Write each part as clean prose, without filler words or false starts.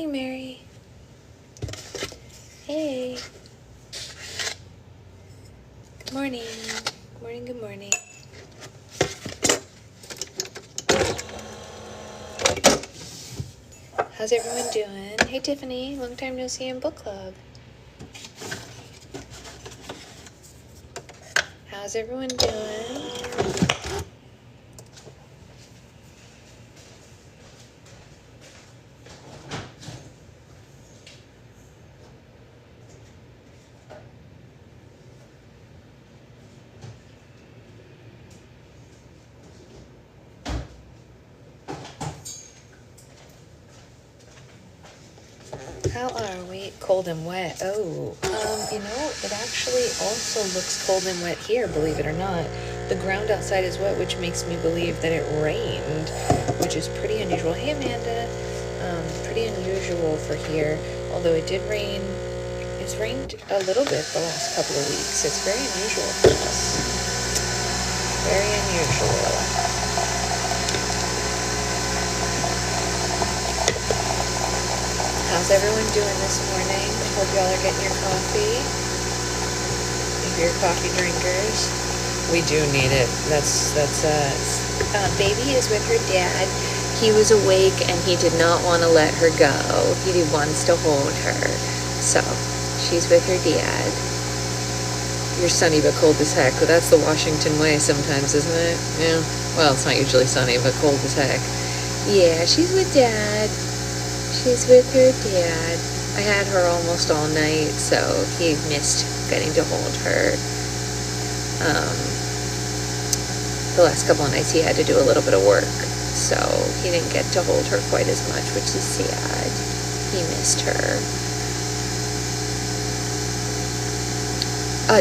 morning, Mary. Hey. Good morning. Good morning, good morning. How's everyone doing? Hey, Tiffany. Long time no see in book club. How's everyone doing? How are we? Cold and wet. Oh, it actually also looks cold and wet here, believe it or not. The ground outside is wet, which makes me believe that it rained, which is pretty unusual. Hey, Amanda. Pretty unusual for here, although it did rain. It's rained a little bit the last couple of weeks. It's very unusual for us. Very unusual. How's everyone doing this morning? Hope y'all are getting your coffee. If you're coffee drinkers, we do need it. That's baby is with her dad. He was awake and he did not want to let her go. He wants to hold her. So she's with her dad. You're sunny but cold as heck. Well, that's the Washington way sometimes, isn't it? Yeah. Well, it's not usually sunny but cold as heck. Yeah, she's with dad. She's with her dad. I had her almost all night, so he missed getting to hold her. The last couple of nights he had to do a little bit of work, so he didn't get to hold her quite as much, which is sad. He missed her.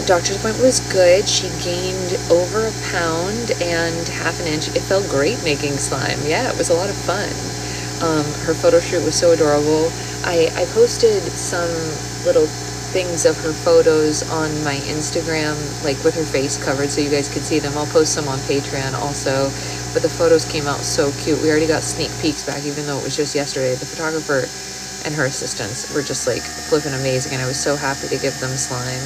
Doctor's appointment was good. She gained over a pound and half an inch. It felt great making slime. Yeah, it was a lot of fun. Her photo shoot was so adorable. I posted some little things of her photos on my Instagram, like with her face covered, so you guys could see them. I'll post some on Patreon also. But the photos came out so cute. We already got sneak peeks back, even though it was just yesterday. The photographer and her assistants were just like flipping amazing, and I was so happy to give them slime.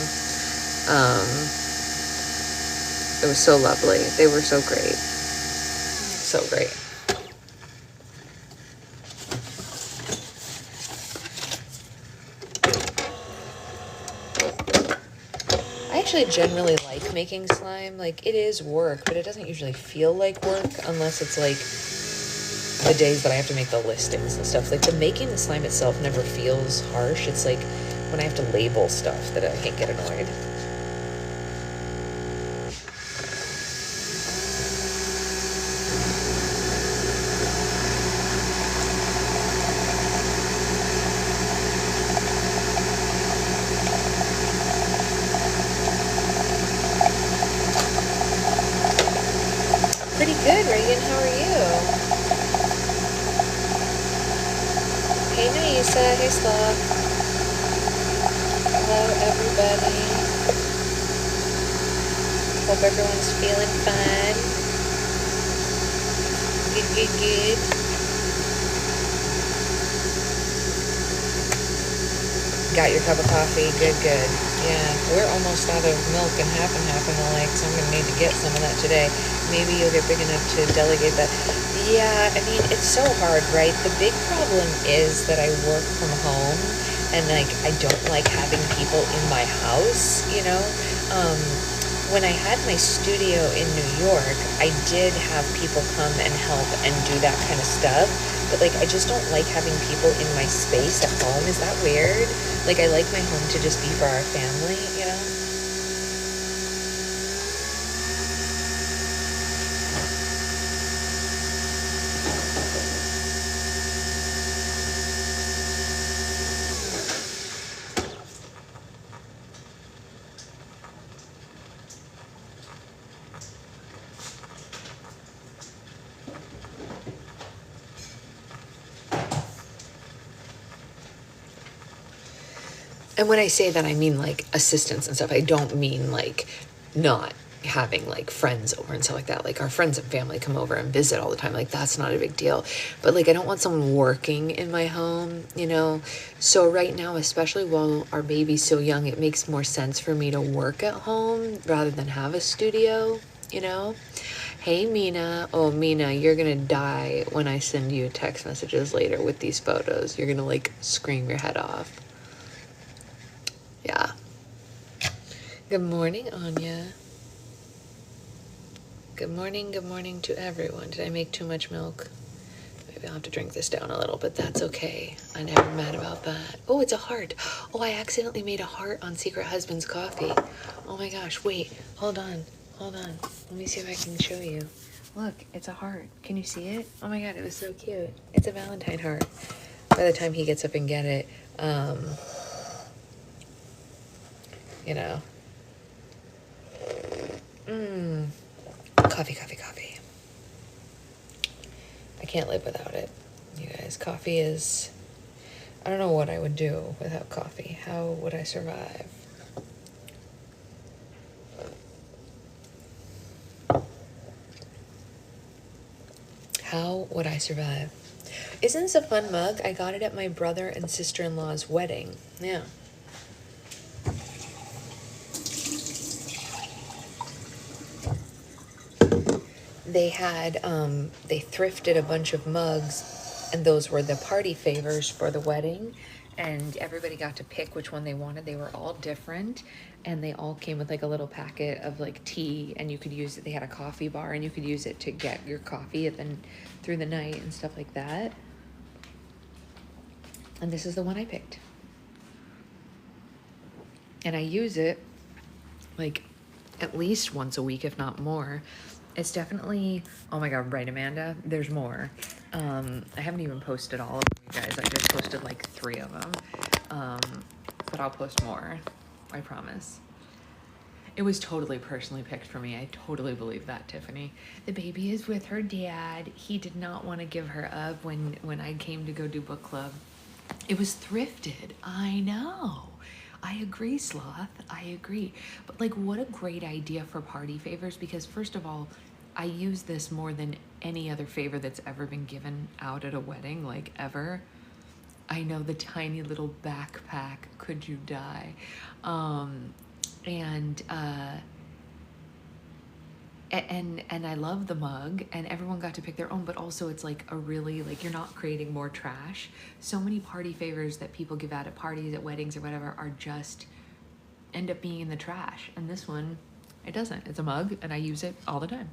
It was so lovely. They were so great. So great. I actually generally like making slime. Like, it is work, but it doesn't usually feel like work unless it's like the days that I have to make the listings and stuff. Like, the making the slime itself never feels harsh. It's like when I have to label stuff that I can get annoyed. Pretty good, Reagan. How are you? Hey, Naisa. Hey, Sloth. Hello, everybody. Hope everyone's feeling fine. Good, good, good. Got your cup of coffee. Good, good. Yeah, we're almost out of milk and half in the lake, so I'm going to need to get some of that today. Maybe you'll get big enough to delegate that. Yeah, I mean, it's so hard, right? The big problem is that I work from home, and, like, I don't like having people in my house, you know? When I had my studio in New York, I did have people come and help and do that kind of stuff, but, like, I just don't like having people in my space at home. Is that weird? Like, I like my home to just be for our family, you know? And when I say that, I mean, like, assistants and stuff. I don't mean, like, not having like friends over and stuff like that. Like our friends and family come over and visit all the time. Like that's not a big deal. But like I don't want someone working in my home, you know? So right now, especially while our baby's so young, it makes more sense for me to work at home rather than have a studio, you know? Hey Mina. Oh Mina, you're gonna die when I send you text messages later with these photos. You're gonna like scream your head off. Yeah. Good morning, Anya. Good morning to everyone. Did I make too much milk? Maybe I'll have to drink this down a little, but that's okay. I'm never mad about that. Oh, it's a heart. Oh, I accidentally made a heart on Secret Husband's coffee. Oh my gosh, wait, hold on. Let me see if I can show you. Look, it's a heart. Can you see it? Oh my god, it was so cute. It's a Valentine heart. By the time he gets up and get it, you know. Coffee. I can't live without it. You guys, coffee is... I don't know what I would do without coffee. How would I survive? How would I survive? Isn't this a fun mug? I got it at my brother and sister-in-law's wedding. Yeah. They had, they thrifted a bunch of mugs, and those were the party favors for the wedding, and everybody got to pick which one they wanted. They were all different, and they all came with like a little packet of like tea, and you could use it. They had a coffee bar, and you could use it to get your coffee and then through the night and stuff like that. And this is the one I picked. And I use it like at least once a week, if not more. It's definitely, oh my god, right, Amanda? There's more. I haven't even posted all of them, you guys. I just posted like 3 of them. But I'll post more, I promise. It was totally personally picked for me. I totally believe that, Tiffany. The baby is with her dad. He did not want to give her up when I came to go do book club. It was thrifted. I know. I agree, Sloth. I agree. But like, what a great idea for party favors, because first of all, I use this more than any other favor that's ever been given out at a wedding, like ever. I know, the tiny little backpack, could you die? And I love the mug, and everyone got to pick their own, but also it's like a really, like, you're not creating more trash. So many party favors that people give out at parties, at weddings or whatever, are just end up being in the trash. And this one, it doesn't. It's a mug, and I use it all the time.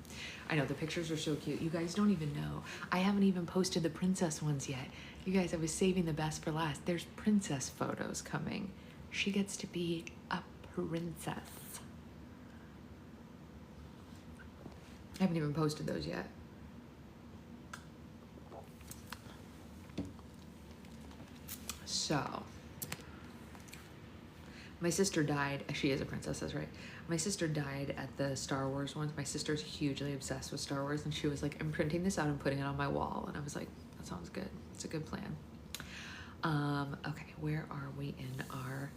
I know, the pictures are so cute. You guys don't even know. I haven't even posted the princess ones yet. You guys, I was saving the best for last. There's princess photos coming. She gets to be a princess. I haven't even posted those yet. So, my sister died. She is a princess, that's right. My sister died at the Star Wars ones. My sister's hugely obsessed with Star Wars, and she was like, I'm printing this out and putting it on my wall. And I was like, that sounds good. It's a good plan. Okay, where are we in our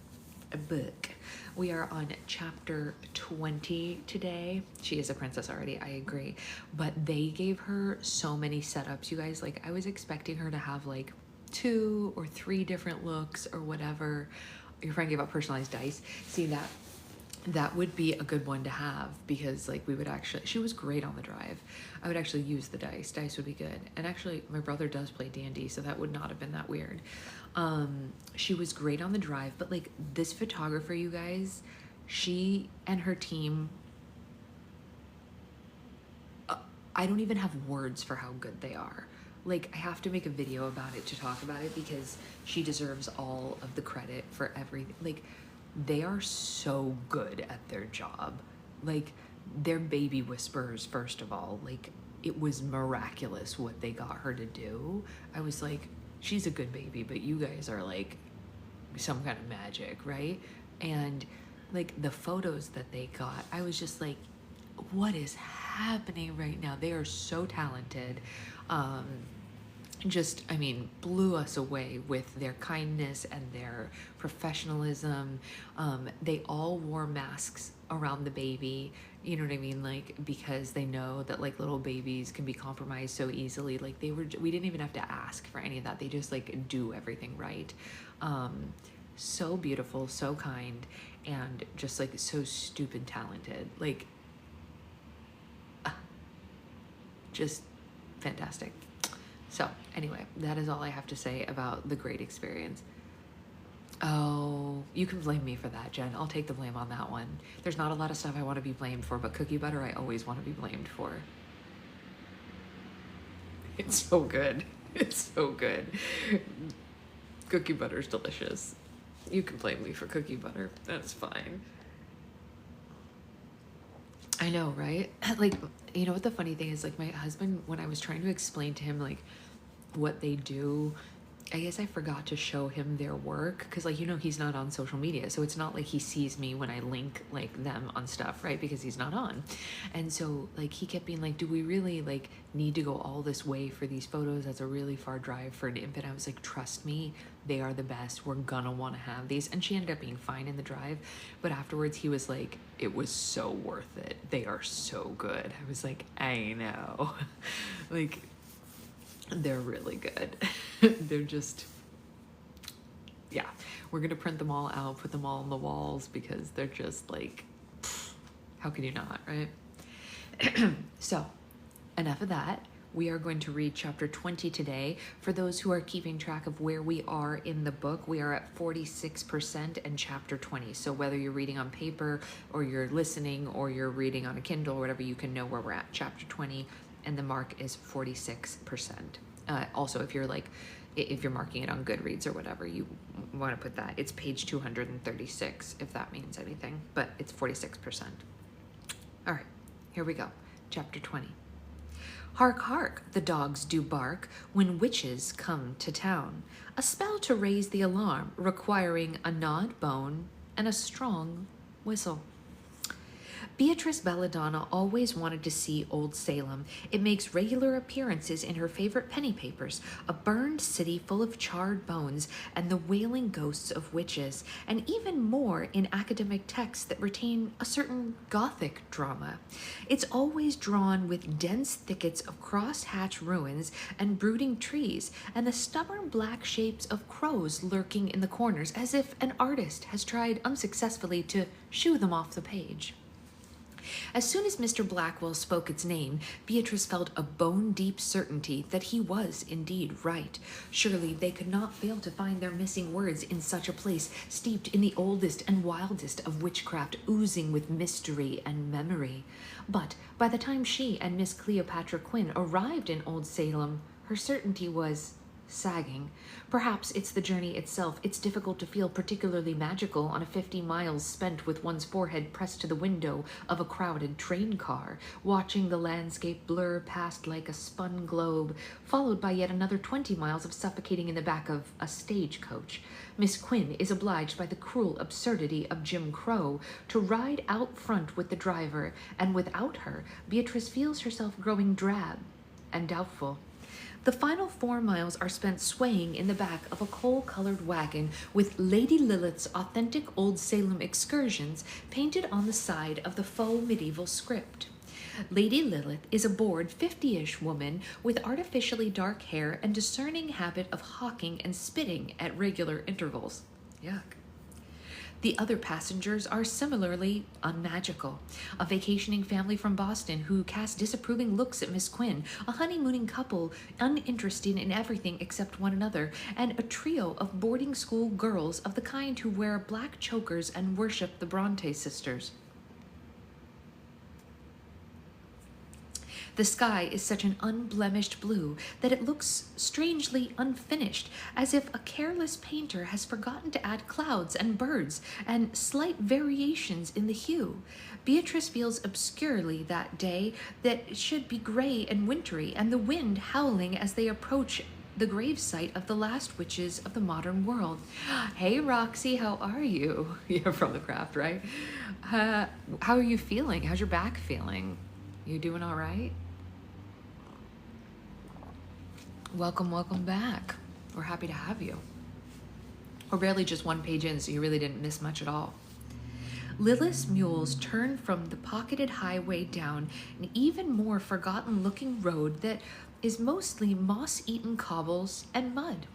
book? We are on chapter 20 today. She is a princess already, I agree. But they gave her so many setups, you guys. Like, I was expecting her to have like 2 or 3 different looks or whatever. Your friend gave out personalized dice. See, that would be a good one to have, because like we would actually, she was great on the drive. I would actually use the dice. Dice would be good. And actually my brother does play D&D, so that would not have been that weird. She was great on the drive, but like this photographer, you guys, she and her team, I don't even have words for how good they are. Like, I have to make a video about it to talk about it, because she deserves all of the credit for everything. Like, they are so good at their job. Like, they're baby whisperers, first of all. Like, it was miraculous what they got her to do. I was like, she's a good baby, but you guys are like some kind of magic, right? And like the photos that they got, I was just like, what is happening right now? They are so talented. Just, I mean, blew us away with their kindness and their professionalism. They all wore masks around the baby, you know what I mean? Like, because they know that like little babies can be compromised so easily. Like we didn't even have to ask for any of that. They just like do everything right. So beautiful, so kind, and just like so stupid talented. Like, just fantastic. So anyway, that is all I have to say about the great experience. Oh, you can blame me for that, Jen. I'll take the blame on that one. There's not a lot of stuff I want to be blamed for, but cookie butter I always want to be blamed for. It's so good. It's so good. Cookie butter's delicious. You can blame me for cookie butter. That's fine. I know, right? Like, you know what the funny thing is? Like, my husband, when I was trying to explain to him, like, what they do, I guess I forgot to show him their work because, like, you know, he's not on social media, so it's not like he sees me when I link like them on stuff, right? Because he's not on. And so like he kept being like, do we really like need to go all this way for these photos? That's a really far drive for an infant. I was like, trust me, they are the best. We're gonna want to have these. And she ended up being fine in the drive, but afterwards he was like, it was so worth it. They are so good. I was like, I know. Like, they're really good. They're just, yeah, we're gonna print them all out, put them all on the walls because they're just like, how can you not, right? So enough of that. We are going to read chapter 20 today. For those who are keeping track of where we are in the book, we are at 46% and chapter 20. So whether you're reading on paper or you're listening or you're reading on a Kindle or whatever, you can know where we're at. Chapter 20, and the mark is 46%. Also, if you're marking it on Goodreads or whatever, you want to put that. It's page 236, if that means anything, but it's 46%. All right, here we go. Chapter 20. Hark, hark, the dogs do bark when witches come to town. A spell to raise the alarm, requiring a gnawed bone and a strong whistle. Beatrice Belladonna always wanted to see Old Salem. It makes regular appearances in her favorite penny papers, a burned city full of charred bones and the wailing ghosts of witches, and even more in academic texts that retain a certain Gothic drama. It's always drawn with dense thickets of cross-hatch ruins and brooding trees, and the stubborn black shapes of crows lurking in the corners, as if an artist has tried unsuccessfully to shoo them off the page. As soon as Mr. Blackwell spoke its name, Beatrice felt a bone-deep certainty that he was indeed right. Surely they could not fail to find their missing words in such a place, steeped in the oldest and wildest of witchcraft, oozing with mystery and memory. But by the time she and Miss Cleopatra Quinn arrived in Old Salem, her certainty was sagging. Perhaps it's the journey itself. It's difficult to feel particularly magical on a 50 miles spent with one's forehead pressed to the window of a crowded train car, watching the landscape blur past like a spun globe, followed by yet another 20 miles of suffocating in the back of a stagecoach. Miss Quinn is obliged by the cruel absurdity of Jim Crow to ride out front with the driver, and without her, Beatrice feels herself growing drab and doubtful. The final 4 miles are spent swaying in the back of a coal-colored wagon with Lady Lilith's authentic Old Salem excursions painted on the side of the faux medieval script. Lady Lilith is a bored 50-ish woman with artificially dark hair and discerning habit of hawking and spitting at regular intervals. Yuck. The other passengers are similarly unmagical. A vacationing family from Boston who cast disapproving looks at Miss Quinn, a honeymooning couple uninterested in everything except one another, and a trio of boarding school girls of the kind who wear black chokers and worship the Bronte sisters. The sky is such an unblemished blue that it looks strangely unfinished, as if a careless painter has forgotten to add clouds and birds and slight variations in the hue. Beatrice feels obscurely that day that it should be gray and wintry, and the wind howling as they approach the gravesite of the last witches of the modern world. Hey, Roxy, how are you? You're from the craft, right? How are you feeling? How's your back feeling? You doing all right? Welcome, welcome back. We're happy to have you. We're barely just one page in, so you really didn't miss much at all. Lilith's mules turn from the pocketed highway down an even more forgotten-looking road that is mostly moss-eaten cobbles and mud.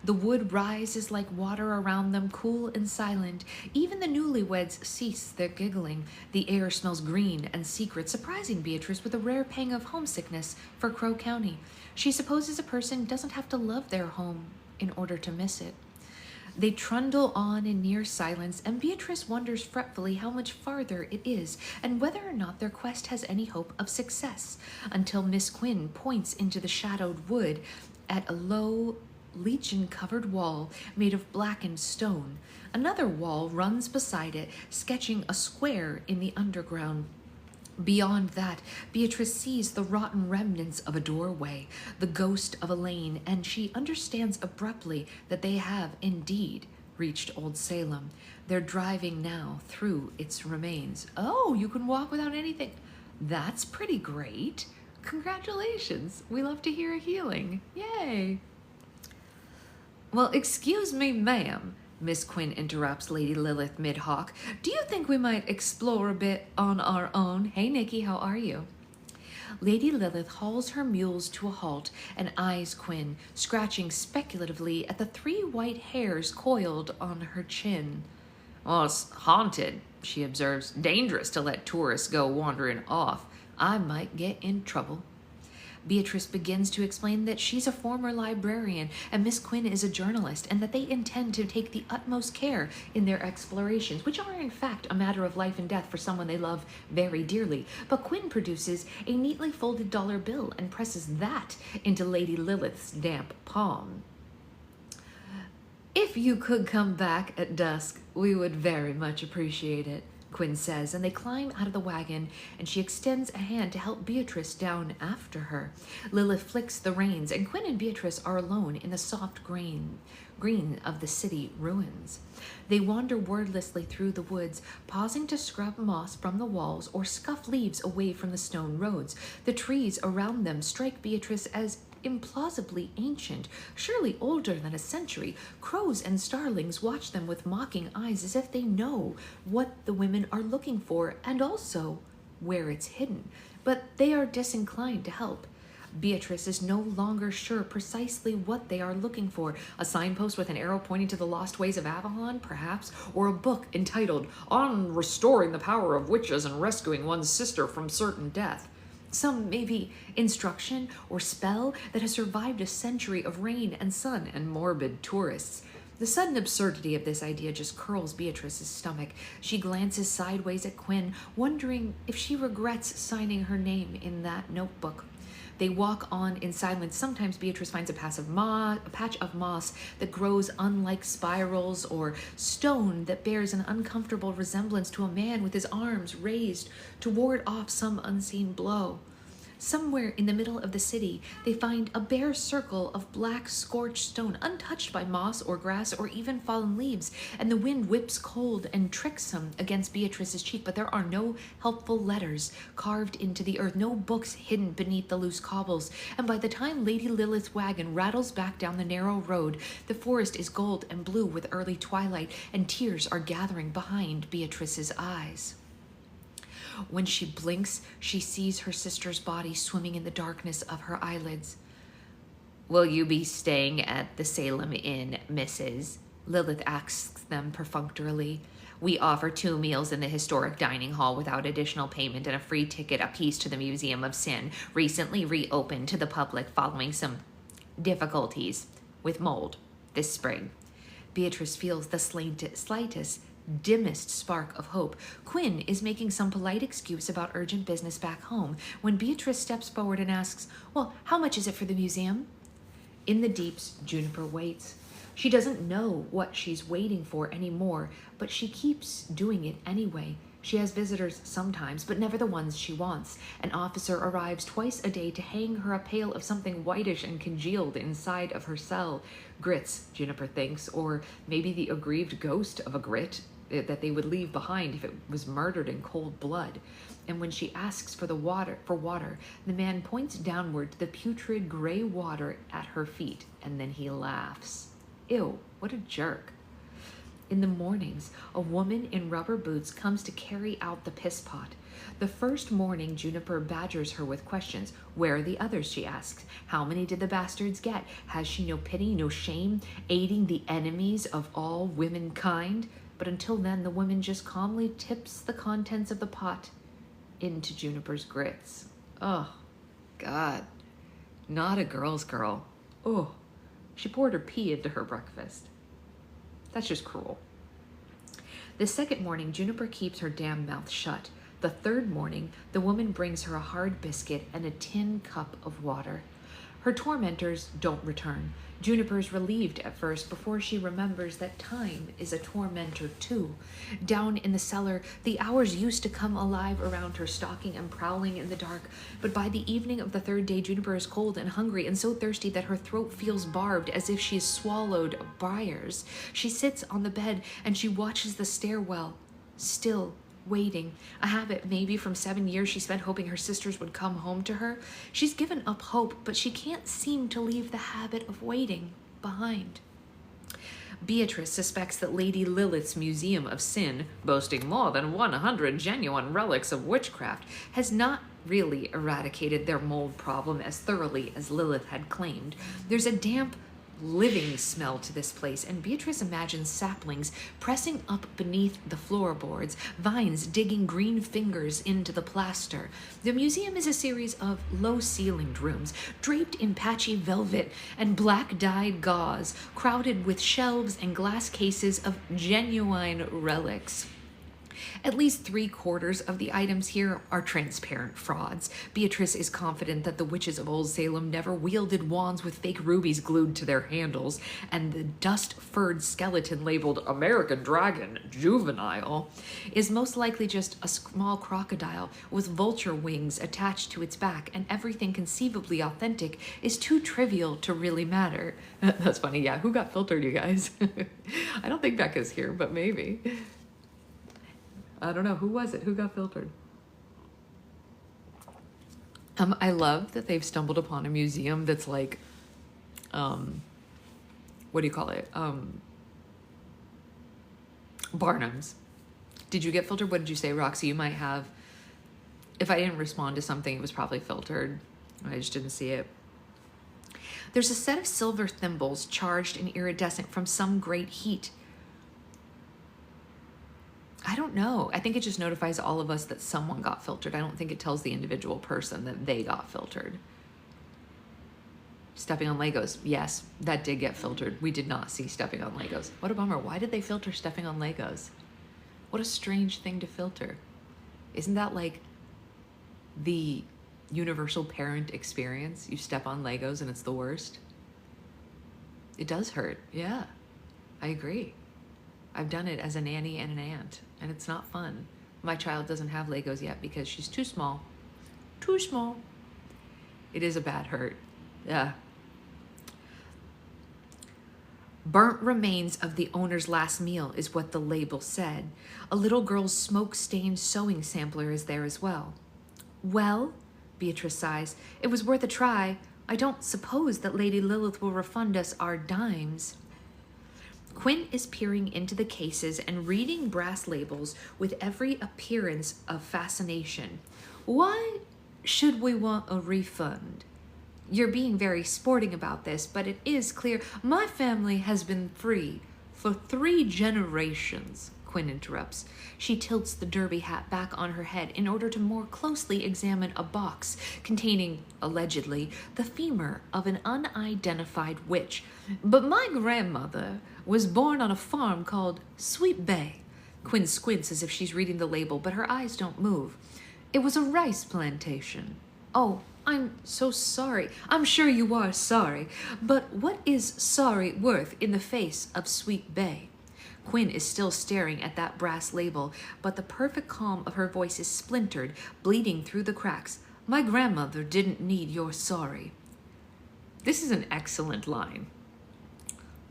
The wood rises like water around them, cool and silent. Even the newlyweds cease their giggling. The air smells green and secret, surprising Beatrice with a rare pang of homesickness for Crow County. She supposes a person doesn't have to love their home in order to miss it. They trundle on in near silence, and Beatrice wonders fretfully how much farther it is, and whether or not their quest has any hope of success, until Miss Quinn points into the shadowed wood at a low, lichen-covered wall made of blackened stone. Another wall runs beside it, sketching a square in the underground. Beyond that, Beatrice sees the rotten remnants of a doorway, the ghost of a lane, and she understands abruptly that they have indeed reached Old Salem. They're driving now through its remains. Oh, you can walk without anything. That's pretty great. Congratulations. We love to hear a healing. Yay. Well, excuse me, ma'am, Miss Quinn interrupts Lady Lilith mid-hawk. Do you think we might explore a bit on our own? Hey, Nikki, how are you? Lady Lilith hauls her mules to a halt and eyes Quinn, scratching speculatively at the 3 white hairs coiled on her chin. "Oh, it's haunted," she observes. "Dangerous to let tourists go wandering off. I might get in trouble." Beatrice begins to explain that she's a former librarian and Miss Quinn is a journalist, and that they intend to take the utmost care in their explorations, which are in fact a matter of life and death for someone they love very dearly. But Quinn produces a neatly folded dollar bill and presses that into Lady Lilith's damp palm. "If you could come back at dusk, we would very much appreciate it," Quinn says, and they climb out of the wagon, and she extends a hand to help Beatrice down after her. Lilith flicks the reins, and Quinn and Beatrice are alone in the soft green of the city ruins. They wander wordlessly through the woods, pausing to scrub moss from the walls or scuff leaves away from the stone roads. The trees around them strike Beatrice as implausibly ancient, surely older than a century. Crows and starlings watch them with mocking eyes as if they know what the women are looking for and also where it's hidden. But they are disinclined to help. Beatrice is no longer sure precisely what they are looking for. A signpost with an arrow pointing to the lost ways of Avalon, perhaps, or a book entitled "On Restoring the Power of Witches and Rescuing One's Sister from Certain Death." Some maybe instruction or spell that has survived a century of rain and sun and morbid tourists. The sudden absurdity of this idea just curls Beatrice's stomach. She glances sideways at Quinn, wondering if she regrets signing her name in that notebook. They walk on in silence. Sometimes Beatrice finds a patch of moss that grows unlike spirals, or stone that bears an uncomfortable resemblance to a man with his arms raised to ward off some unseen blow. Somewhere in the middle of the city, they find a bare circle of black scorched stone, untouched by moss or grass or even fallen leaves, and the wind whips cold and tricks them against Beatrice's cheek, but there are no helpful letters carved into the earth, no books hidden beneath the loose cobbles, and by the time Lady Lilith's wagon rattles back down the narrow road, the forest is gold and blue with early twilight, and tears are gathering behind Beatrice's eyes. When she blinks, she sees her sister's body swimming in the darkness of her eyelids. "Will you be staying at the Salem Inn, Mrs.?" Lilith asks them perfunctorily. "We offer 2 meals in the historic dining hall without additional payment and a free ticket apiece to the Museum of Sin, recently reopened to the public following some difficulties with mold this spring." Beatrice feels the slightest, dimmest spark of hope. Quinn is making some polite excuse about urgent business back home when Beatrice steps forward and asks, "Well, how much is it for the museum?" In the deeps, Juniper waits. She doesn't know what she's waiting for anymore, but she keeps doing it anyway. She has visitors sometimes, but never the ones she wants. An officer arrives twice a day to hang her a pail of something whitish and congealed inside of her cell. Grits, Juniper thinks, or maybe the aggrieved ghost of a grit that they would leave behind if it was murdered in cold blood. And when she asks for water, the man points downward to the putrid gray water at her feet, and then he laughs. Ew, what a jerk. In the mornings, a woman in rubber boots comes to carry out the piss pot. The first morning, Juniper badgers her with questions. Where are the others, she asks. How many did the bastards get? Has she no pity, no shame, aiding the enemies of all womankind? But until then, the woman just calmly tips the contents of the pot into Juniper's grits. Oh, God. Not a girl's girl. Oh, she poured her pee into her breakfast. That's just cruel. The second morning, Juniper keeps her damn mouth shut. The third morning, the woman brings her a hard biscuit and a tin cup of water. Her tormentors don't return. Juniper's relieved at first before she remembers that time is a tormentor too. Down in the cellar, the hours used to come alive around her, stalking and prowling in the dark. But by the evening of the third day, Juniper is cold and hungry and so thirsty that her throat feels barbed as if she has swallowed briars. She sits on the bed and she watches the stairwell, still waiting, a habit maybe from 7 years she spent hoping her sisters would come home to her. She's given up hope, but she can't seem to leave the habit of waiting behind. Beatrice suspects that Lady Lilith's Museum of Sin, boasting more than 100 genuine relics of witchcraft, has not really eradicated their mold problem as thoroughly as Lilith had claimed. There's a damp, living smell to this place, and Beatrice imagines saplings pressing up beneath the floorboards, vines digging green fingers into the plaster. The museum is a series of low-ceilinged rooms, draped in patchy velvet and black-dyed gauze, crowded with shelves and glass cases of genuine relics. At least 3/4 of the items here are transparent frauds. Beatrice is confident that the witches of Old Salem never wielded wands with fake rubies glued to their handles, and the dust-furred skeleton labeled American Dragon Juvenile is most likely just a small crocodile with vulture wings attached to its back, and everything conceivably authentic is too trivial to really matter. That's funny, yeah. Who got filtered, you guys? I don't think Becca's here, but maybe. I don't know. Who was it? Who got filtered? I love that they've stumbled upon a museum that's like, what do you call it? Barnum's. Did you get filtered? What did you say, Roxy? You might have. If I didn't respond to something, it was probably filtered. I just didn't see it. There's a set of silver thimbles charged and iridescent from some great heat. I don't know. I think it just notifies all of us that someone got filtered. I don't think it tells the individual person that they got filtered. Stepping on Legos. Yes, that did get filtered. We did not see stepping on Legos. What a bummer. Why did they filter stepping on Legos? What a strange thing to filter. Isn't that like the universal parent experience? You step on Legos and it's the worst. It does hurt. Yeah, I agree. I've done it as a nanny and an aunt, and it's not fun. My child doesn't have Legos yet because she's too small. Too small. It is a bad hurt. Yeah. Burnt remains of the owner's last meal is what the label said. A little girl's smoke-stained sewing sampler is there as well. Well, Beatrice sighs, it was worth a try. I don't suppose that Lady Lilith will refund us our dimes. Quinn is peering into the cases and reading brass labels with every appearance of fascination. Why should we want a refund? You're being very sporting about this, but it is clear my family has been free for 3 generations, Quinn interrupts. She tilts the derby hat back on her head in order to more closely examine a box containing, allegedly, the femur of an unidentified witch. But my grandmother was born on a farm called Sweet Bay. Quinn squints as if she's reading the label, but her eyes don't move. It was a rice plantation. Oh, I'm so sorry. I'm sure you are sorry. But what is sorry worth in the face of Sweet Bay? Quinn is still staring at that brass label, but the perfect calm of her voice is splintered, bleeding through the cracks. My grandmother didn't need your sorry. This is an excellent line.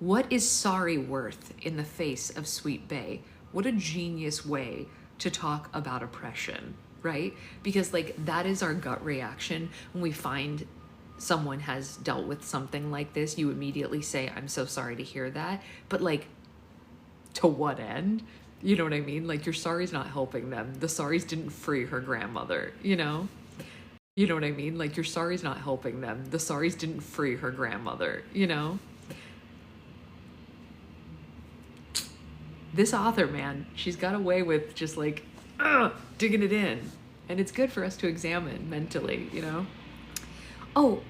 What is sorry worth in the face of Sweet Bay? What a genius way to talk about oppression, right? Because like that is our gut reaction when we find someone has dealt with something like this. You immediately say, I'm so sorry to hear that. But like, To what end? You know what I mean? Like, your sorry's not helping them. The sorries didn't free her grandmother, you know? You know what I mean? Like, your sorry's not helping them. The sorries didn't free her grandmother, you know? This author, man, she's got a way with just like, digging it in. And it's good for us to examine mentally, you know? Oh,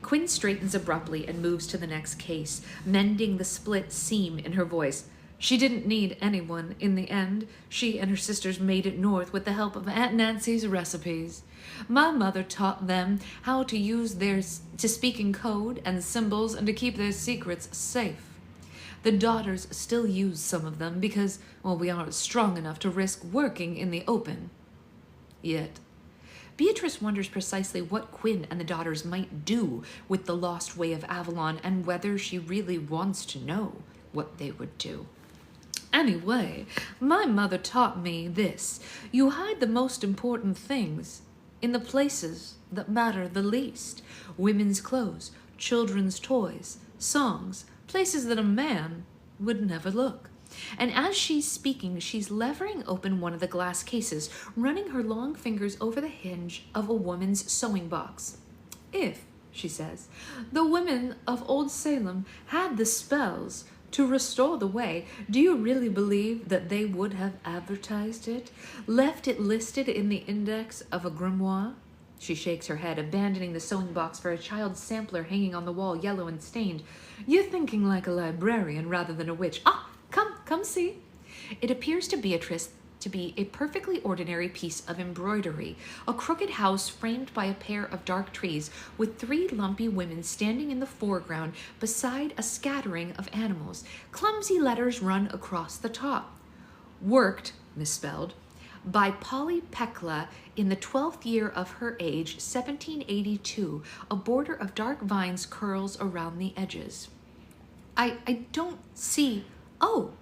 Quinn straightens abruptly and moves to the next case, mending the split seam in her voice. She didn't need anyone in the end. She and her sisters made it north with the help of Aunt Nancy's recipes. My mother taught them how to use to speak in code and symbols and to keep their secrets safe. The daughters still use some of them because, well, we aren't strong enough to risk working in the open. Yet. Beatrice wonders precisely what Quinn and the daughters might do with the lost way of Avalon and whether she really wants to know what they would do. Anyway, my mother taught me this. You hide the most important things in the places that matter the least. Women's clothes, children's toys, songs, places that a man would never look. And as she's speaking, she's levering open one of the glass cases, running her long fingers over the hinge of a woman's sewing box. If, she says, the women of Old Salem had the spells to restore the way, do you really believe that they would have advertised it? Left it listed in the index of a grimoire? She shakes her head, abandoning the sewing box for a child's sampler hanging on the wall, yellow and stained. You're thinking like a librarian rather than a witch. Come see. It appears to Beatrice to be a perfectly ordinary piece of embroidery, a crooked house framed by a pair of dark trees, with 3 lumpy women standing in the foreground beside a scattering of animals. Clumsy letters run across the top. Worked, misspelled, by Polly Pekla in the 12th year of her age, 1782. A border of dark vines curls around the edges. I don't see... Oh!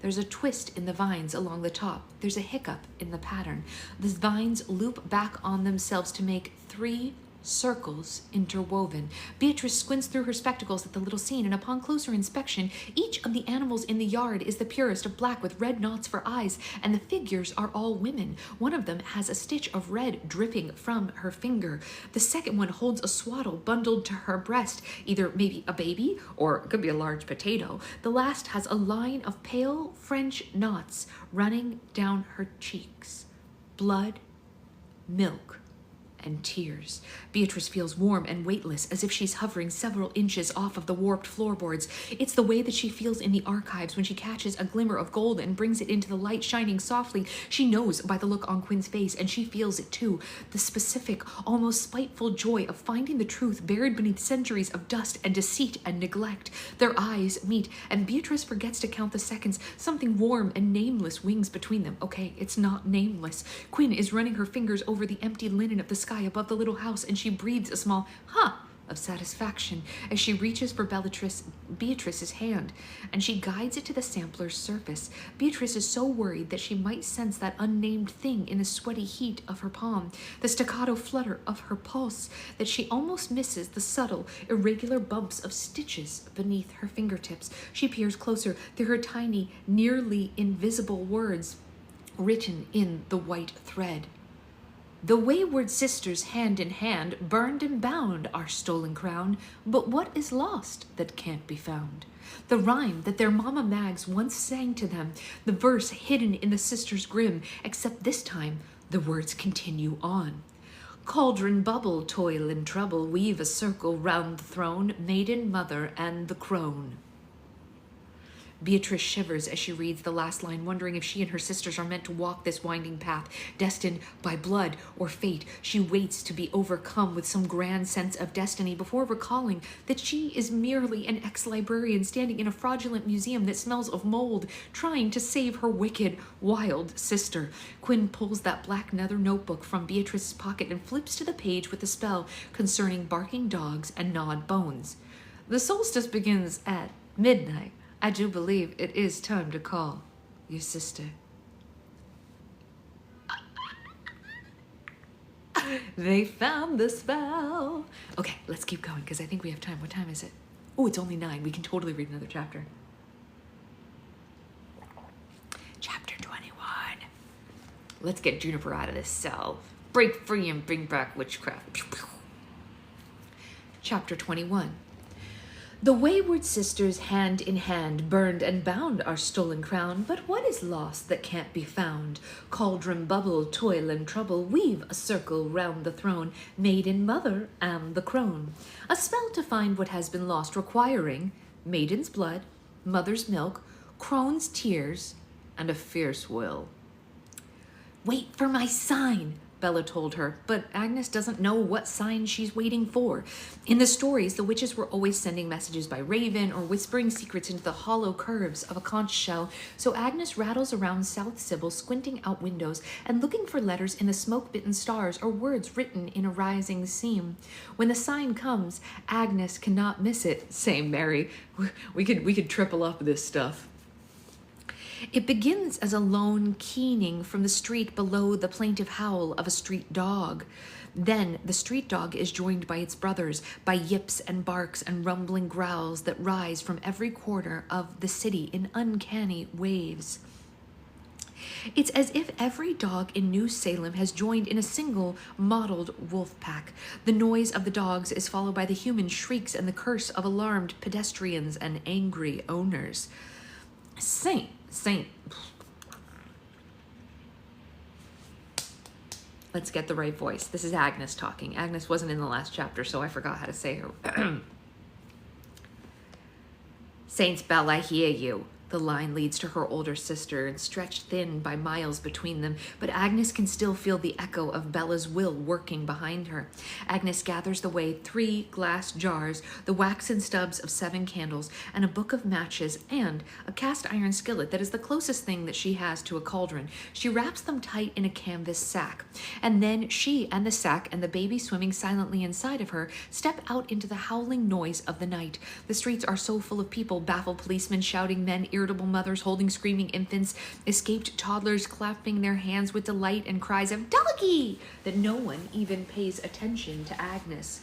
There's a twist in the vines along the top. There's a hiccup in the pattern. The vines loop back on themselves to make 3 circles interwoven. Beatrice squints through her spectacles at the little scene, and upon closer inspection, each of the animals in the yard is the purest of black with red knots for eyes, and the figures are all women. One of them has a stitch of red dripping from her finger. The second one holds a swaddle bundled to her breast, either maybe a baby or it could be a large potato. The last has a line of pale French knots running down her cheeks. Blood, milk, and tears. Beatrice feels warm and weightless, as if she's hovering several inches off of the warped floorboards. It's the way that she feels in the archives when she catches a glimmer of gold and brings it into the light, shining softly. She knows by the look on Quinn's face, and she feels it too. The specific, almost spiteful joy of finding the truth buried beneath centuries of dust and deceit and neglect. Their eyes meet, and Beatrice forgets to count the seconds. Something warm and nameless wings between them. Okay, it's not nameless. Quinn is running her fingers over the empty linen of the sky above the little house, and she breathes a small of satisfaction as she reaches for Beatrice's hand, and she guides it to the sampler's surface. Beatrice is so worried that she might sense that unnamed thing in the sweaty heat of her palm, the staccato flutter of her pulse, that she almost misses the subtle, irregular bumps of stitches beneath her fingertips. She peers closer through her tiny, nearly invisible words written in the white thread. The wayward sisters, hand in hand, burned and bound our stolen crown, but what is lost that can't be found? The rhyme that their Mama Mags once sang to them, the verse hidden in the sisters' grim, except this time the words continue on. Cauldron bubble, toil and trouble, weave a circle round the throne, maiden, mother, and the crone. Beatrice shivers as she reads the last line, wondering if she and her sisters are meant to walk this winding path, destined by blood or fate. She waits to be overcome with some grand sense of destiny before recalling that she is merely an ex-librarian standing in a fraudulent museum that smells of mold, trying to save her wicked, wild sister. Quinn pulls that black leather notebook from Beatrice's pocket and flips to the page with the spell concerning barking dogs and gnawed bones. The solstice begins at midnight. I do believe it is time to call your sister. They found the spell. Okay, let's keep going because I think we have time. What time is it? Oh, it's only 9. We can totally read another chapter. Let's get Juniper out of this cell. Break free and bring back witchcraft. Pew, pew. Chapter 21. The wayward sisters hand in hand burned and bound our stolen crown, but what is lost that can't be found? Cauldron bubble, toil and trouble, weave a circle round the throne, maiden mother and the crone. A spell to find what has been lost, requiring maiden's blood, mother's milk, crone's tears, and a fierce will. Wait for my sign, Bella told her, but Agnes doesn't know what sign she's waiting for. In the stories, the witches were always sending messages by raven or whispering secrets into the hollow curves of a conch shell, so Agnes rattles around South Sybil, squinting out windows and looking for letters in the smoke-bitten stars or words written in a rising seam. When the sign comes, Agnes cannot miss it. Same, Mary. We could triple up this stuff. It begins as a lone keening from the street below, the plaintive howl of a street dog. Then the street dog is joined by its brothers, by yips and barks and rumbling growls that rise from every corner of the city in uncanny waves. It's as if every dog in New Salem has joined in a single mottled wolf pack. The noise of the dogs is followed by the human shrieks and the curse of alarmed pedestrians and angry owners. Saint. Let's get the right voice. This is Agnes talking. Agnes wasn't in the last chapter, so I forgot how to say her. Saints Bell, I hear you. The line leads to her older sister and stretched thin by miles between them, but Agnes can still feel the echo of Bella's will working behind her. Agnes gathers the way 3 glass jars, the waxen stubs of 7 candles, and a book of matches, and a cast iron skillet that is the closest thing that she has to a cauldron. She wraps them tight in a canvas sack, and then she and the sack and the baby swimming silently inside of her step out into the howling noise of the night. The streets are so full of people, baffled policemen shouting, men, irritable mothers holding screaming infants, escaped toddlers clapping their hands with delight and cries of "Doggy!" that no one even pays attention to Agnes.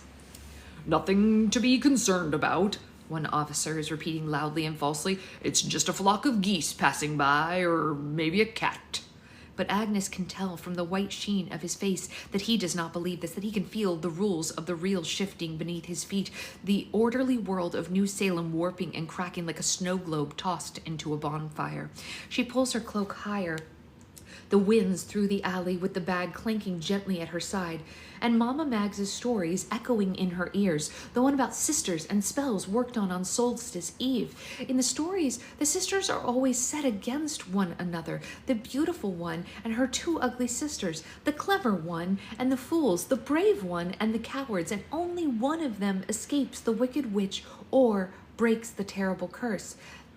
"Nothing to be concerned about," one officer is repeating loudly and falsely. "It's just a flock of geese passing by, or maybe a cat." But Agnes can tell from the white sheen of his face that he does not believe this, that he can feel the rules of the real shifting beneath his feet, the orderly world of New Salem warping and cracking like a snow globe tossed into a bonfire. She pulls her cloak higher, the winds through the alley with the bag clanking gently at her side, and Mama Mags's stories echoing in her ears, the one about sisters and spells worked on Solstice Eve. In the stories, the sisters are always set against one another, the beautiful one and her 2 ugly sisters, the clever one and the fools, the brave one and the cowards, and only one of them escapes the wicked witch or breaks the terrible curse.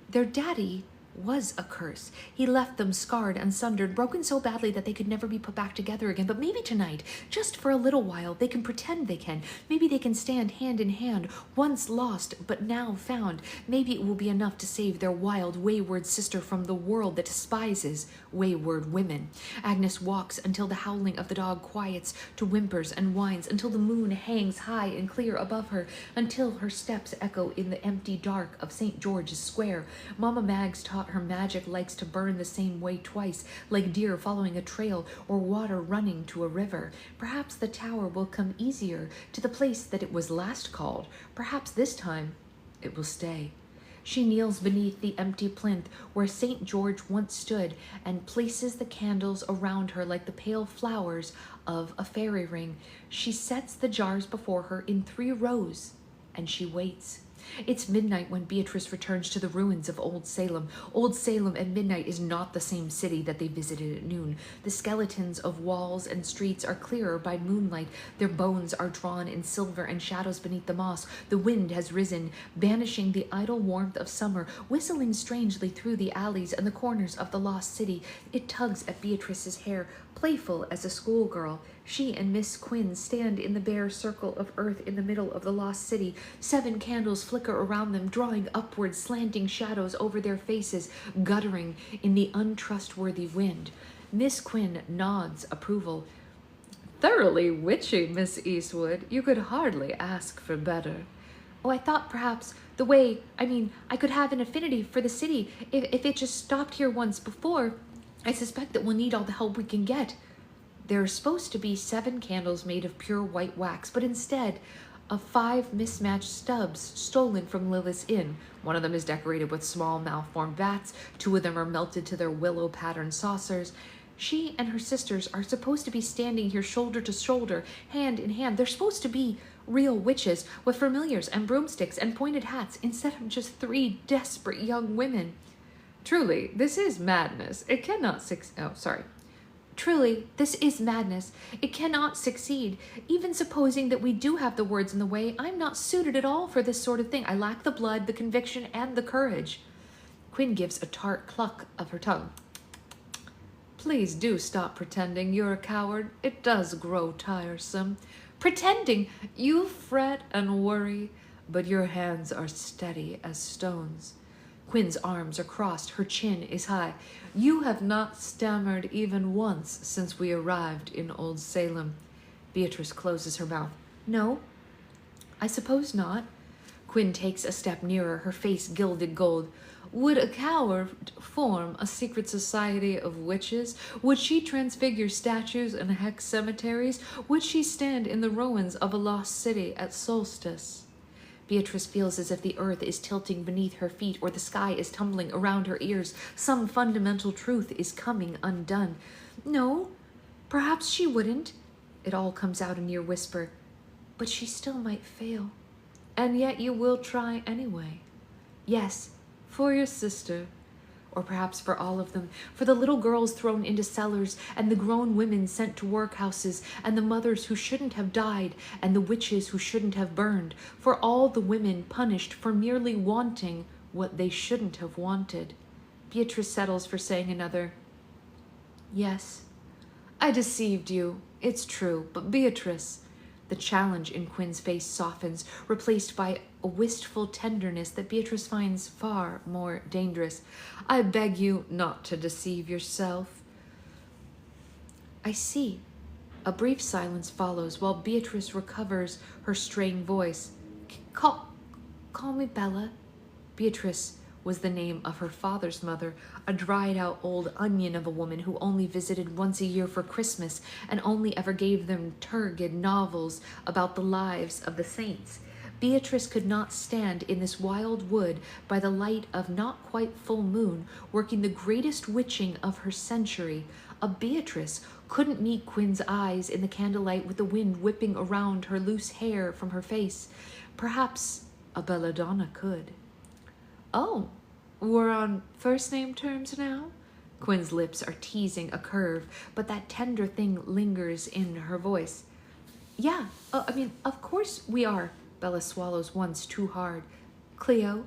Their daddy was a curse. He left them scarred and sundered, broken so badly that they could never be put back together again. But maybe tonight, just for a little while, they can pretend they can. Maybe they can stand hand in hand, once lost but now found. Maybe it will be enough to save their wild, wayward sister from the world that despises wayward women. Agnes walks until the howling of the dog quiets to whimpers and whines, until the moon hangs high and clear above her, until her steps echo in the empty dark of St. George's Square. Mama Mags taught her magic likes to burn the same way twice, like deer following a trail or water running to a river. Perhaps the tower will come easier to the place that it was last called. Perhaps this time it will stay. She kneels beneath the empty plinth where St. George once stood and places the candles around her like the pale flowers of a fairy ring. She sets the jars before her in 3 rows, and she waits. It's midnight when Beatrice returns to the ruins of Old Salem. Old Salem at midnight is not the same city that they visited at noon. The skeletons of walls and streets are clearer by moonlight. Their bones are drawn in silver and shadows beneath the moss. The wind has risen, banishing the idle warmth of summer, whistling strangely through the alleys and the corners of the lost city. It tugs at Beatrice's hair, playful as a schoolgirl. She and Miss Quinn stand in the bare circle of earth in the middle of the lost city. 7 candles flicker around them, drawing upward slanting shadows over their faces, guttering in the untrustworthy wind. Miss Quinn nods approval. "Thoroughly witchy, Miss Eastwood. You could hardly ask for better." "Oh, I thought perhaps I could have an affinity for the city if it just stopped here once before." I suspect that we'll need all the help we can get. There are supposed to be 7 candles made of pure white wax, but instead of 5 mismatched stubs stolen from Lilith's inn. One of them is decorated with small malformed bats, 2 of them are melted to their willow-patterned saucers. She and her sisters are supposed to be standing here shoulder to shoulder, hand in hand. They're supposed to be real witches with familiars and broomsticks and pointed hats instead of just 3 desperate young women. Truly, this is madness. It cannot Truly, this is madness. It cannot succeed. Even supposing that we do have the words in the way, I'm not suited at all for this sort of thing. I lack the blood, the conviction, and the courage. Quinn gives a tart cluck of her tongue. Please do stop pretending you're a coward. It does grow tiresome. Pretending? You fret and worry, but your hands are steady as stones. Quinn's arms are crossed, her chin is high. You have not stammered even once since we arrived in Old Salem. Beatrice closes her mouth. No, I suppose not. Quinn takes a step nearer, her face gilded gold. Would a coward form a secret society of witches? Would she transfigure statues in hex cemeteries? Would she stand in the ruins of a lost city at solstice? Beatrice feels as if the earth is tilting beneath her feet or the sky is tumbling around her ears. Some fundamental truth is coming undone. No, perhaps she wouldn't. It all comes out in your whisper. But she still might fail. And yet you will try anyway. Yes, for your sister. Or perhaps for all of them, for the little girls thrown into cellars, and the grown women sent to workhouses, and the mothers who shouldn't have died, and the witches who shouldn't have burned, for all the women punished for merely wanting what they shouldn't have wanted. Beatrice settles for saying another. Yes, I deceived you, it's true, but Beatrice... The challenge in Quinn's face softens, replaced by a wistful tenderness that Beatrice finds far more dangerous. I beg you not to deceive yourself. I see. A brief silence follows while Beatrice recovers her strained voice. Call me Bella. Beatrice was the name of her father's mother, a dried-out old onion of a woman who only visited once a year for Christmas and only ever gave them turgid novels about the lives of the saints. Beatrice could not stand in this wild wood by the light of not quite full moon, working the greatest witching of her century. A Beatrice couldn't meet Quinn's eyes in the candlelight with the wind whipping around her loose hair from her face. Perhaps a belladonna could. Oh, we're on first-name terms now? Quinn's lips are teasing a curve, but that tender thing lingers in her voice. Yeah, of course we are. Bella swallows once too hard. Cleo?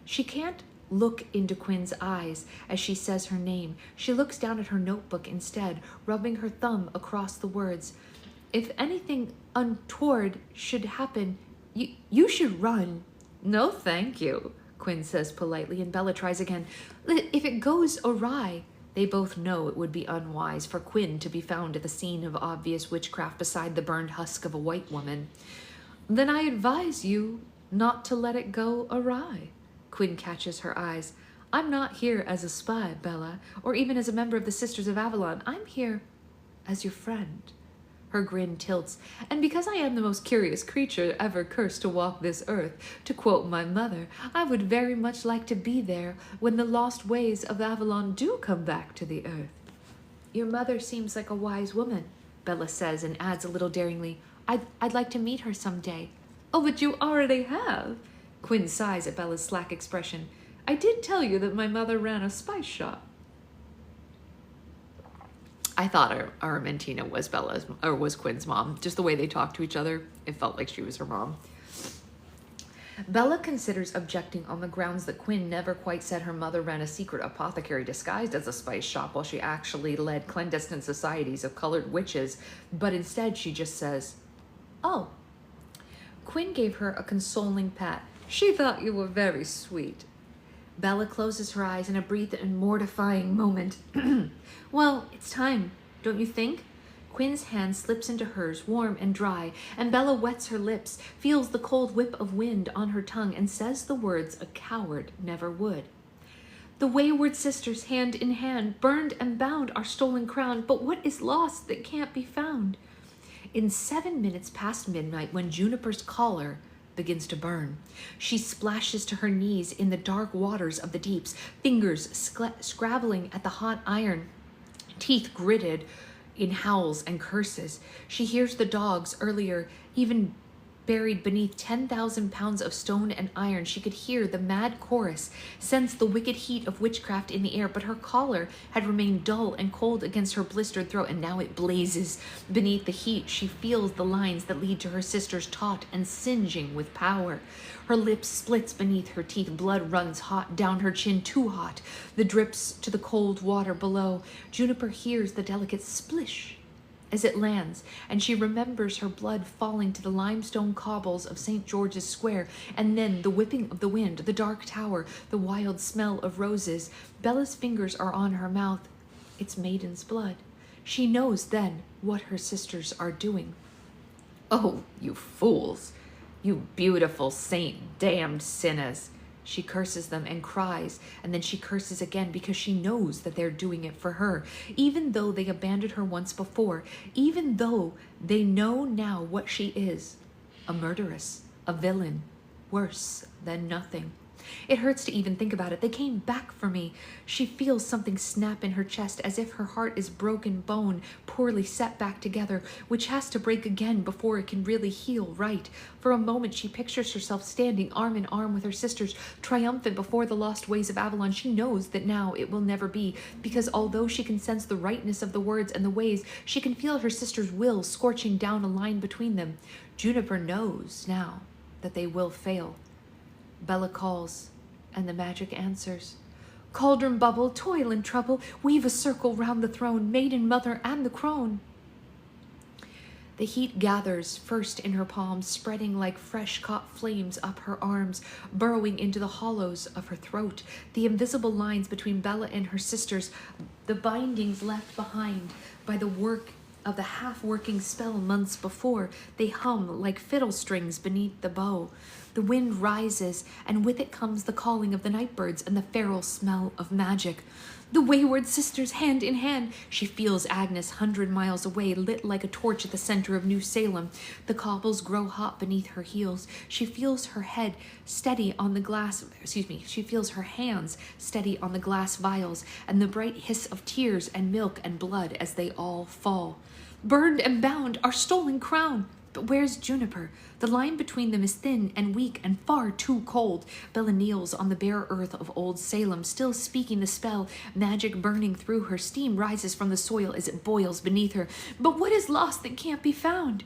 She can't look into Quinn's eyes as she says her name. She looks down at her notebook instead, rubbing her thumb across the words. If anything untoward should happen, you should run. No, thank you. Quinn says politely, and Bella tries again. If it goes awry, they both know it would be unwise for Quinn to be found at the scene of obvious witchcraft beside the burned husk of a white woman. Then I advise you not to let it go awry. Quinn catches her eyes. I'm not here as a spy, Bella, or even as a member of the Sisters of Avalon. I'm here as your friend. Her grin tilts. And because I am the most curious creature ever cursed to walk this earth, to quote my mother, I would very much like to be there when the lost ways of Avalon do come back to the earth. Your mother seems like a wise woman, Bella says, and adds a little daringly, I'd like to meet her someday. Oh, but you already have. Quinn sighs at Bella's slack expression. I did tell you that my mother ran a spice shop. I thought Armentina was Quinn's mom. Just the way they talked to each other, it felt like she was her mom. Bella considers objecting on the grounds that Quinn never quite said her mother ran a secret apothecary disguised as a spice shop while she actually led clandestine societies of colored witches, but instead she just says, oh. Quinn gave her a consoling pat. She thought you were very sweet. Bella closes her eyes in a brief and mortifying moment. Well, it's time, don't you think? Quinn's hand slips into hers, warm and dry, and Bella wets her lips, feels the cold whip of wind on her tongue, and says the words a coward never would. The wayward sisters, hand in hand, burned and bound our stolen crown. But what is lost that can't be found? In 7 minutes past midnight, when Juniper's collar begins to burn, she splashes to her knees in the dark waters of the deeps, fingers scrabbling at the hot iron, teeth gritted in howls and curses. She hears the dogs earlier, even buried beneath 10,000 pounds of stone and iron. She could hear the mad chorus, sense the wicked heat of witchcraft in the air, but her collar had remained dull and cold against her blistered throat, and now it blazes beneath the heat. She feels the lines that lead to her sister's taut and singeing with power. Her lip splits beneath her teeth. Blood runs hot down her chin, too hot. The drips to the cold water below. Juniper hears the delicate splish as it lands, and she remembers her blood falling to the limestone cobbles of St. George's Square, and then the whipping of the wind, the dark tower, the wild smell of roses. Bella's fingers are on her mouth. It's maiden's blood. She knows then what her sisters are doing. Oh, you fools! You beautiful saint-damned sinners! She curses them and cries, and then she curses again because she knows that they're doing it for her. Even though they abandoned her once before, even though they know now what she is, a murderess, a villain, worse than nothing. It hurts to even think about it. They came back for me. She feels something snap in her chest, as if her heart is broken bone, poorly set back together, which has to break again before it can really heal right. For a moment, she pictures herself standing arm in arm with her sisters, triumphant before the lost ways of Avalon. She knows that now it will never be, because although she can sense the rightness of the words and the ways, she can feel her sister's will scorching down a line between them. Juniper knows now that they will fail. Bella calls, and the magic answers. Cauldron bubble, toil and trouble, weave a circle round the throne, maiden, mother, and the crone. The heat gathers first in her palms, spreading like fresh-caught flames up her arms, burrowing into the hollows of her throat. The invisible lines between Bella and her sisters, the bindings left behind by the work of the half-working spell months before, they hum like fiddle strings beneath the bow. The wind rises, and with it comes the calling of the night birds and the feral smell of magic. The wayward sisters, hand in hand. She feels Agnes 100 miles away, lit like a torch at the center of New Salem. The cobbles grow hot beneath her heels. She feels her head steady on the glass, she feels her hands steady on the glass vials, and the bright hiss of tears and milk and blood as they all fall. Burned and bound, our stolen crown. But where's Juniper? The line between them is thin and weak and far too cold. Bella kneels on the bare earth of Old Salem, still speaking the spell, magic burning through her. Steam rises from the soil as it boils beneath her. But what is lost that can't be found?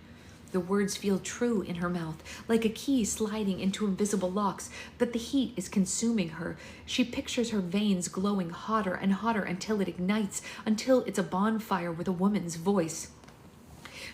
The words feel true in her mouth, like a key sliding into invisible locks, but the heat is consuming her. She pictures her veins glowing hotter and hotter until it ignites, until it's a bonfire with a woman's voice.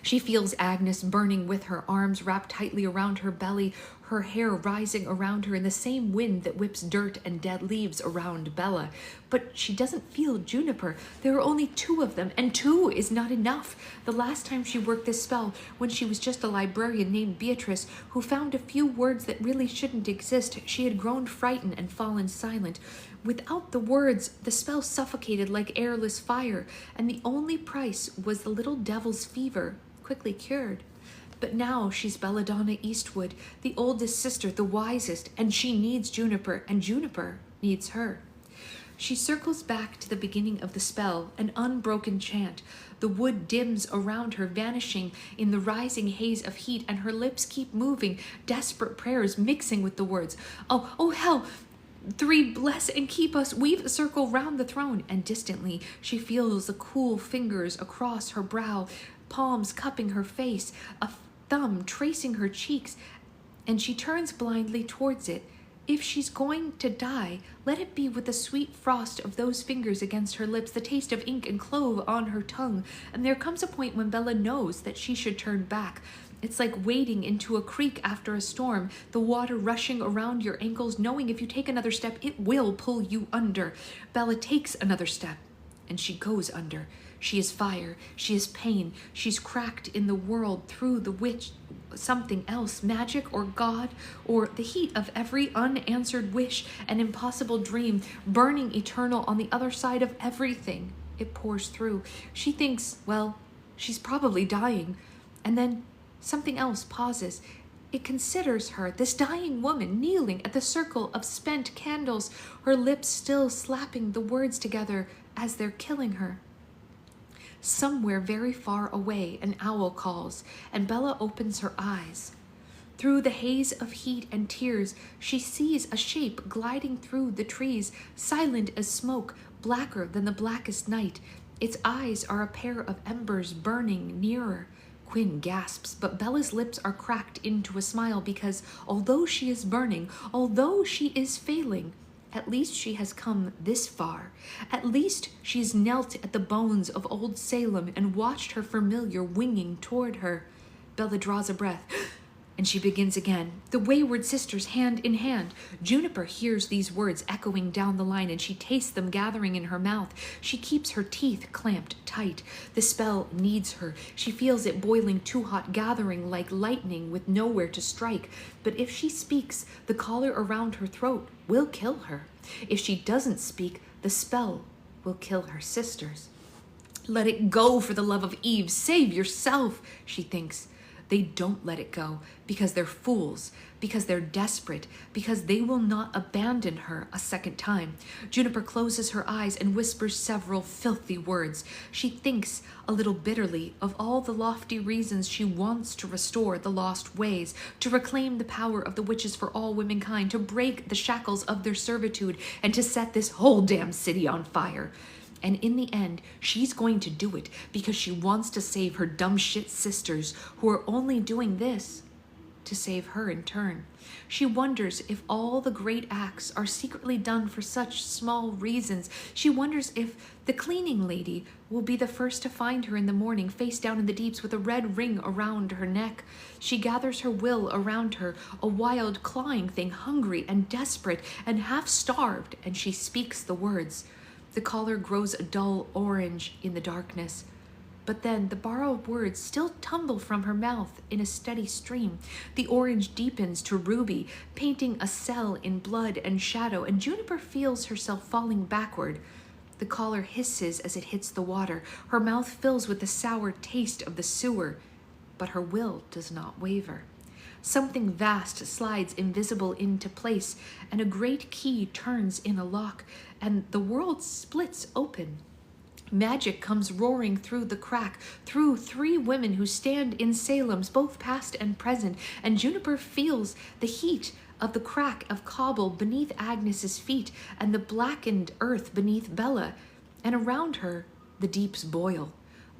She feels Agnes burning with her, arms wrapped tightly around her belly, her hair rising around her in the same wind that whips dirt and dead leaves around Bella. But she doesn't feel Juniper. There are only 2 of them, and 2 is not enough. The last time she worked this spell, when she was just a librarian named Beatrice, who found a few words that really shouldn't exist, she had grown frightened and fallen silent. Without the words, the spell suffocated like airless fire, and the only price was the little devil's fever, quickly cured. But now she's Belladonna Eastwood, the oldest sister, the wisest, and she needs Juniper, and Juniper needs her. She circles back to the beginning of the spell, an unbroken chant. The wood dims around her, vanishing in the rising haze of heat, and her lips keep moving, desperate prayers mixing with the words. Oh, hell! 3, bless and keep us, weave a circle round the throne. And distantly, she feels the cool fingers across her brow, palms cupping her face, a thumb tracing her cheeks, and she turns blindly towards it. If she's going to die, let it be with the sweet frost of those fingers against her lips, the taste of ink and clove on her tongue. And there comes a point when Bella knows that she should turn back. It's like wading into a creek after a storm, the water rushing around your ankles, knowing if you take another step, it will pull you under. Bella takes another step, and she goes under. She is fire, she is pain, she's cracked in the world through something else, magic or God, or the heat of every unanswered wish and impossible dream, burning eternal on the other side of everything it pours through. She thinks, well, she's probably dying. And then something else pauses. It considers her, this dying woman, kneeling at the circle of spent candles, her lips still slapping the words together as they're killing her. Somewhere very far away, an owl calls, and Bella opens her eyes. Through the haze of heat and tears, she sees a shape gliding through the trees, silent as smoke, blacker than the blackest night. Its eyes are a pair of embers burning nearer. Quinn gasps, but Bella's lips are cracked into a smile because although she is burning, although she is failing, at least she has come this far. At least she's knelt at the bones of old Salem and watched her familiar winging toward her. Bella draws a breath, and she begins again. The wayward sisters hand in hand. Juniper hears these words echoing down the line, and she tastes them gathering in her mouth. She keeps her teeth clamped tight. The spell needs her. She feels it boiling too hot, gathering like lightning with nowhere to strike. But if she speaks, the collar around her throat will kill her. If she doesn't speak, the spell will kill her sisters. Let it go for the love of Eve. Save yourself, she thinks. They don't let it go because they're fools, because they're desperate, because they will not abandon her a second time. Juniper closes her eyes and whispers several filthy words. She thinks a little bitterly of all the lofty reasons she wants to restore the lost ways, to reclaim the power of the witches for all womankind, to break the shackles of their servitude, and to set this whole damn city on fire. And in the end, she's going to do it because she wants to save her dumb shit sisters who are only doing this to save her in turn. She wonders if all the great acts are secretly done for such small reasons. She wonders if the cleaning lady will be the first to find her in the morning, face down in the deeps with a red ring around her neck. She gathers her will around her, a wild, clawing thing, hungry and desperate and half-starved, and she speaks the words. The collar grows a dull orange in the darkness. But then the borrowed words still tumble from her mouth in a steady stream. The orange deepens to ruby, painting a cell in blood and shadow, and Juniper feels herself falling backward. The collar hisses as it hits the water. Her mouth fills with the sour taste of the sewer, but her will does not waver. Something vast slides invisible into place, and a great key turns in a lock, and the world splits open. Magic comes roaring through the crack, through three women who stand in Salem's, both past and present, and Juniper feels the heat of the crack of cobble beneath Agnes's feet, and the blackened earth beneath Bella, and around her the deeps boil.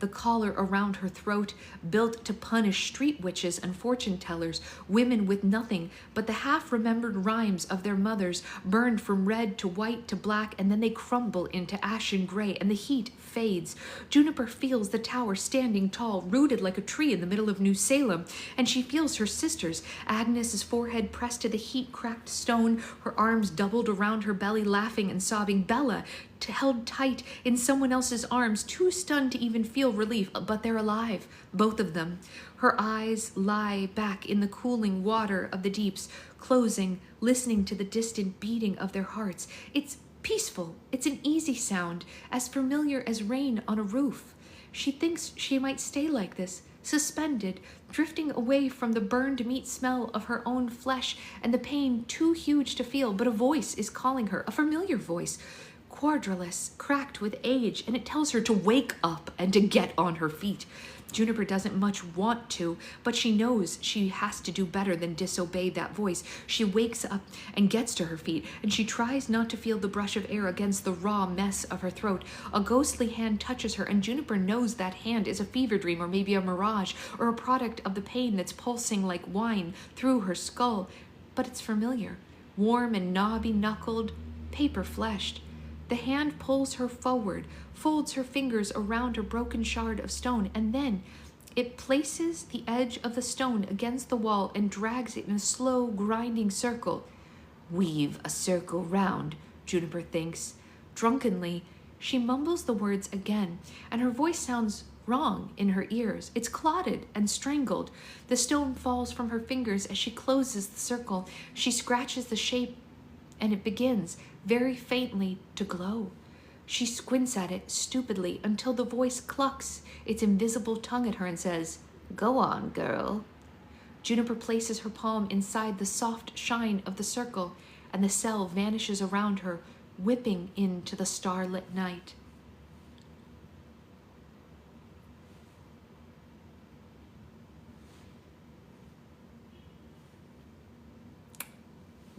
The collar around her throat, built to punish street witches and fortune-tellers, women with nothing but the half-remembered rhymes of their mothers, burned from red to white to black, and then they crumble into ashen gray, and the heat fades. Juniper feels the tower standing tall, rooted like a tree in the middle of New Salem, and she feels her sisters, Agnes's forehead pressed to the heat-cracked stone, her arms doubled around her belly, laughing and sobbing. Bella, held tight in someone else's arms, too stunned to even feel relief, but they're alive, both of them. Her eyes lie back in the cooling water of the deeps, closing, listening to the distant beating of their hearts. It's peaceful. It's an easy sound, as familiar as rain on a roof. She thinks she might stay like this, suspended, drifting away from the burned meat smell of her own flesh and the pain too huge to feel, but a voice is calling her, a familiar voice, querulous, cracked with age, and it tells her to wake up and to get on her feet. Juniper doesn't much want to, but she knows she has to do better than disobey that voice. She wakes up and gets to her feet, and she tries not to feel the brush of air against the raw mess of her throat. A ghostly hand touches her, and Juniper knows that hand is a fever dream or maybe a mirage or a product of the pain that's pulsing like wine through her skull. But it's familiar, warm and knobby-knuckled, paper-fleshed. The hand pulls her forward, folds her fingers around a broken shard of stone, and then it places the edge of the stone against the wall and drags it in a slow, grinding circle. Weave a circle round, Juniper thinks. Drunkenly, she mumbles the words again, and her voice sounds wrong in her ears. It's clotted and strangled. The stone falls from her fingers as she closes the circle. She scratches the shape and it begins, very faintly, to glow. She squints at it stupidly until the voice clucks its invisible tongue at her and says, "Go on, girl." Juniper places her palm inside the soft shine of the circle, and the cell vanishes around her, whipping into the starlit night.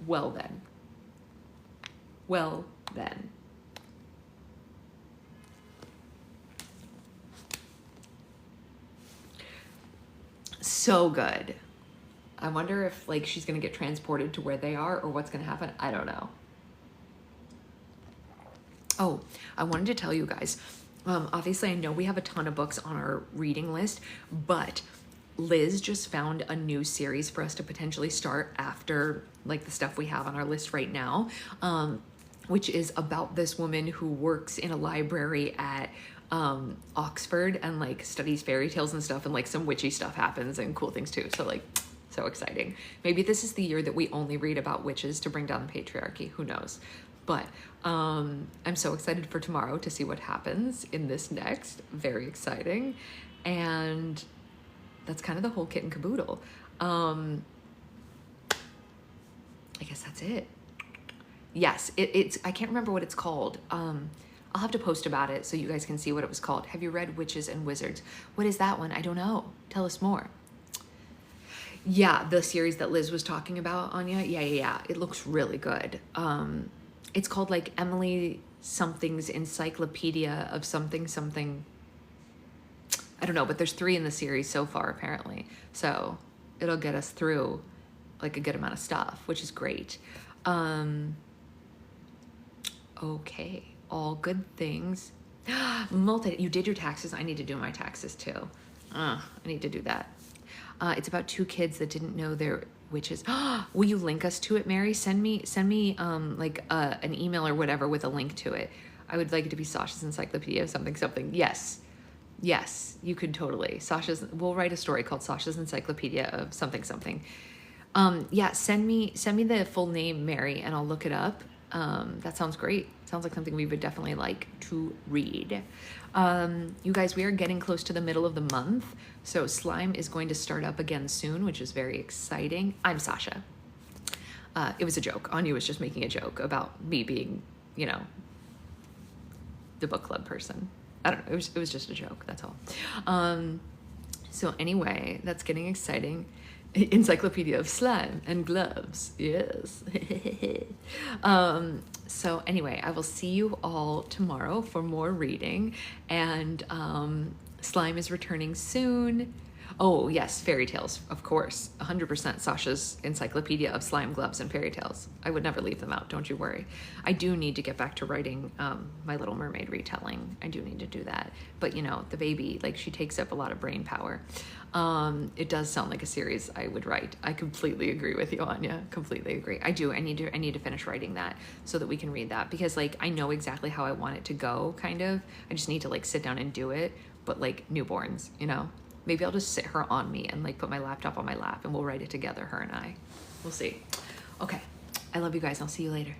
Well then. Well then. So good. I wonder if like she's gonna get transported to where they are or what's gonna happen. I don't know. Oh, I wanted to tell you guys, obviously I know we have a ton of books on our reading list, but Liz just found a new series for us to potentially start after like the stuff we have on our list right now, which is about this woman who works in a library at Oxford and like studies fairy tales and stuff, and like some witchy stuff happens and cool things too. So like, so exciting. Maybe this is the year that we only read about witches to bring down the patriarchy. Who knows? But I'm so excited for tomorrow to see what happens in this next. Very exciting. And that's kind of the whole kit and caboodle. I guess that's it. Yes, it's, I can't remember what it's called. I'll have to post about it so you guys can see what it was called. Have you read Witches and Wizards? What is that one? I don't know. Tell us more. Yeah, the series that Liz was talking about, Anya. Yeah. It looks really good. It's called like Emily something's Encyclopedia of something. I don't know, but there's 3 in the series so far apparently. So it'll get us through like a good amount of stuff, which is great. Okay, all good things. You did your taxes. I need to do my taxes too. I need to do that. It's about 2 kids that didn't know they're witches. Will you link us to it, Mary? Send me like an email or whatever with a link to it. I would like it to be Sasha's Encyclopedia of something. Yes, you could totally. We'll write a story called Sasha's Encyclopedia of something. Yeah, send me the full name, Mary, and I'll look it up. That sounds great. Sounds like something we would definitely like to read. You guys, we are getting close to the middle of the month, so slime is going to start up again soon, which is very exciting. I'm Sasha. It was a joke. Anya was just making a joke about me being, you know, the book club person. I don't know. It was just a joke. That's all. So anyway, that's getting exciting. Encyclopedia of Slime and Gloves. Yes. So anyway, I will see you all tomorrow for more reading, and Slime is returning soon. Oh yes, fairy tales, of course, 100% Sasha's Encyclopedia of Slime, Gloves, and Fairy Tales. I would never leave them out, don't you worry. I do need to get back to writing My Little Mermaid retelling. I do need to do that. But you know, the baby, like, she takes up a lot of brain power. It does sound like a series I would write. I completely agree with you, Anya. Completely agree. I do. I need to finish writing that so that we can read that, because like I know exactly how I want it to go, kind of. I just need to like sit down and do it. But like newborns, you know. Maybe I'll just sit her on me and like put my laptop on my lap and we'll write it together, her and I. We'll see. Okay. I love you guys. I'll see you later.